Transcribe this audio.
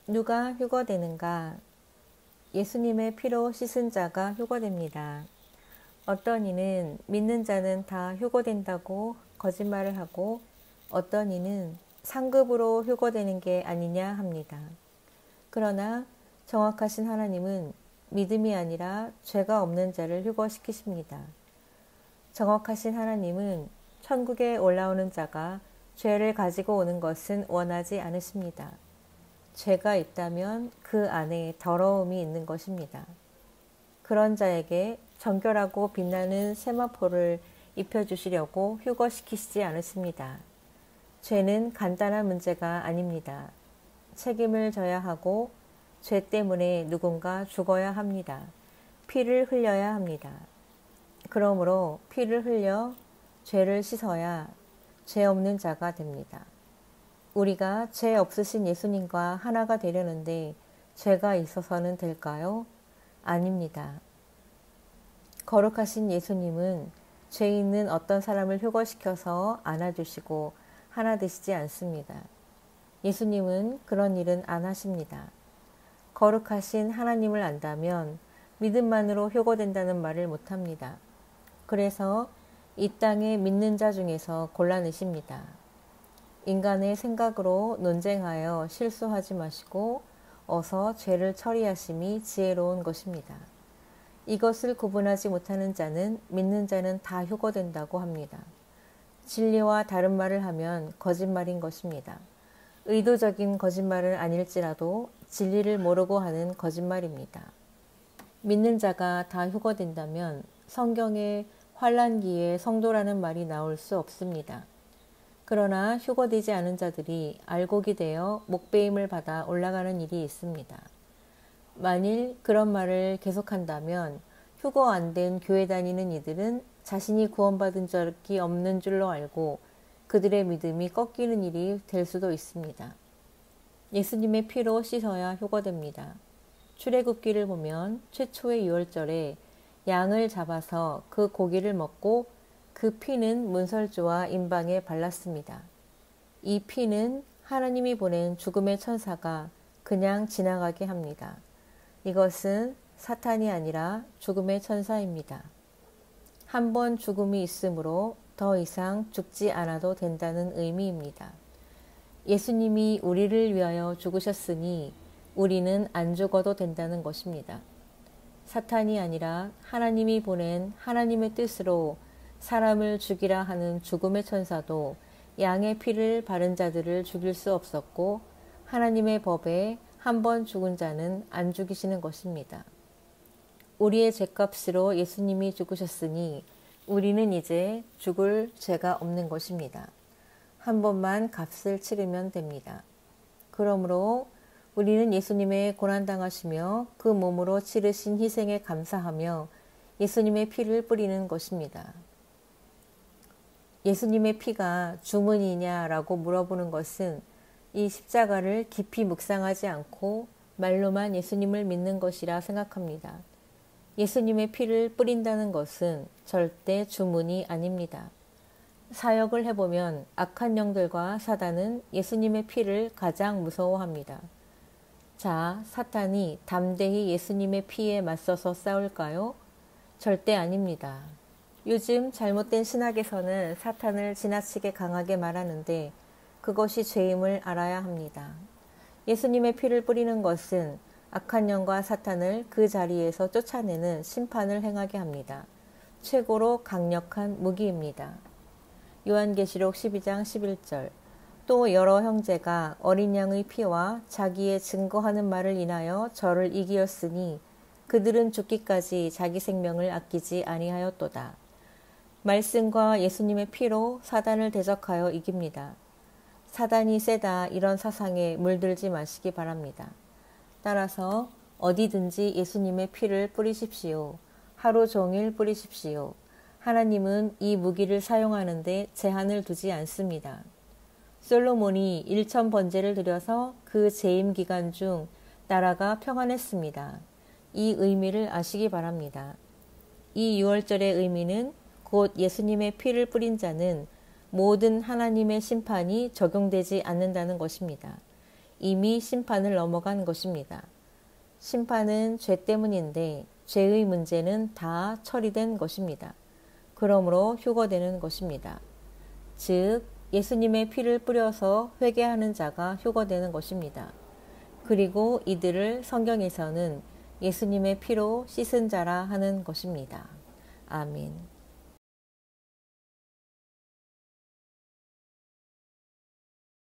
누가 휴거되는가? 예수님의 피로 씻은 자가 휴거됩니다. 어떤 이는 믿는 자는 다 휴거된다고 거짓말을 하고 어떤 이는 상급으로 휴거되는 게 아니냐 합니다. 그러나 정확하신 하나님은 믿음이 아니라 죄가 없는 자를 휴거시키십니다. 정확하신 하나님은 천국에 올라오는 자가 죄를 가지고 오는 것은 원하지 않으십니다. 죄가 있다면 그 안에 더러움이 있는 것입니다. 그런 자에게 정결하고 빛나는 세마포를 입혀주시려고 휴거시키시지 않으십니다. 죄는 간단한 문제가 아닙니다. 책임을 져야 하고 죄 때문에 누군가 죽어야 합니다. 피를 흘려야 합니다. 그러므로 피를 흘려 죄를 씻어야 죄 없는 자가 됩니다. 우리가 죄 없으신 예수님과 하나가 되려는데 죄가 있어서는 될까요? 아닙니다. 거룩하신 예수님은 죄 있는 어떤 사람을 휴거시켜서 안아주시고 하나 되시지 않습니다. 예수님은 그런 일은 안 하십니다. 거룩하신 하나님을 안다면 믿음만으로 휴거된다는 말을 못합니다. 그래서 이 땅에 믿는 자 중에서 골라내십니다. 인간의 생각으로 논쟁하여 실수하지 마시고 어서 죄를 처리하심이 지혜로운 것입니다. 이것을 구분하지 못하는 자는 믿는 자는 다 휴거된다고 합니다. 진리와 다른 말을 하면 거짓말인 것입니다. 의도적인 거짓말은 아닐지라도 진리를 모르고 하는 거짓말입니다. 믿는 자가 다 휴거된다면 성경에 환난기에 성도라는 말이 나올 수 없습니다. 그러나 휴거되지 않은 자들이 알곡이 되어 목배임을 받아 올라가는 일이 있습니다. 만일 그런 말을 계속한다면 휴거 안 된 교회 다니는 이들은 자신이 구원받은 적이 없는 줄로 알고 그들의 믿음이 꺾이는 일이 될 수도 있습니다. 예수님의 피로 씻어야 휴거됩니다. 출애굽기를 보면 최초의 유월절에 양을 잡아서 그 고기를 먹고 그 피는 문설주와 임방에 발랐습니다. 이 피는 하나님이 보낸 죽음의 천사가 그냥 지나가게 합니다. 이것은 사탄이 아니라 죽음의 천사입니다. 한 번 죽음이 있으므로 더 이상 죽지 않아도 된다는 의미입니다. 예수님이 우리를 위하여 죽으셨으니 우리는 안 죽어도 된다는 것입니다. 사탄이 아니라 하나님이 보낸 하나님의 뜻으로 사람을 죽이라 하는 죽음의 천사도 양의 피를 바른 자들을 죽일 수 없었고 하나님의 법에 한 번 죽은 자는 안 죽이시는 것입니다. 우리의 죄값으로 예수님이 죽으셨으니 우리는 이제 죽을 죄가 없는 것입니다. 한 번만 값을 치르면 됩니다. 그러므로 우리는 예수님의 고난당하시며 그 몸으로 치르신 희생에 감사하며 예수님의 피를 뿌리는 것입니다. 예수님의 피가 주문이냐라고 물어보는 것은 이 십자가를 깊이 묵상하지 않고 말로만 예수님을 믿는 것이라 생각합니다. 예수님의 피를 뿌린다는 것은 절대 주문이 아닙니다. 사역을 해보면 악한 영들과 사단은 예수님의 피를 가장 무서워합니다. 자, 사탄이 담대히 예수님의 피에 맞서서 싸울까요? 절대 아닙니다. 요즘 잘못된 신학에서는 사탄을 지나치게 강하게 말하는데 그것이 죄임을 알아야 합니다. 예수님의 피를 뿌리는 것은 악한 영과 사탄을 그 자리에서 쫓아내는 심판을 행하게 합니다. 최고로 강력한 무기입니다. 요한계시록 12장 11절 또 여러 형제가 어린 양의 피와 자기의 증거하는 말을 인하여 저를 이기었으니 그들은 죽기까지 자기 생명을 아끼지 아니하였도다. 말씀과 예수님의 피로 사단을 대적하여 이깁니다. 사단이 세다 이런 사상에 물들지 마시기 바랍니다. 따라서 어디든지 예수님의 피를 뿌리십시오. 하루 종일 뿌리십시오. 하나님은 이 무기를 사용하는데 제한을 두지 않습니다. 솔로몬이 1000번제를 드려서 그 재임 기간 중 나라가 평안했습니다. 이 의미를 아시기 바랍니다. 이 유월절의 의미는 곧 예수님의 피를 뿌린 자는 모든 하나님의 심판이 적용되지 않는다는 것입니다. 이미 심판을 넘어간 것입니다. 심판은 죄 때문인데 죄의 문제는 다 처리된 것입니다. 그러므로 휴거되는 것입니다. 즉 예수님의 피를 뿌려서 회개하는 자가 휴거되는 것입니다. 그리고 이들을 성경에서는 예수님의 피로 씻은 자라 하는 것입니다. 아멘.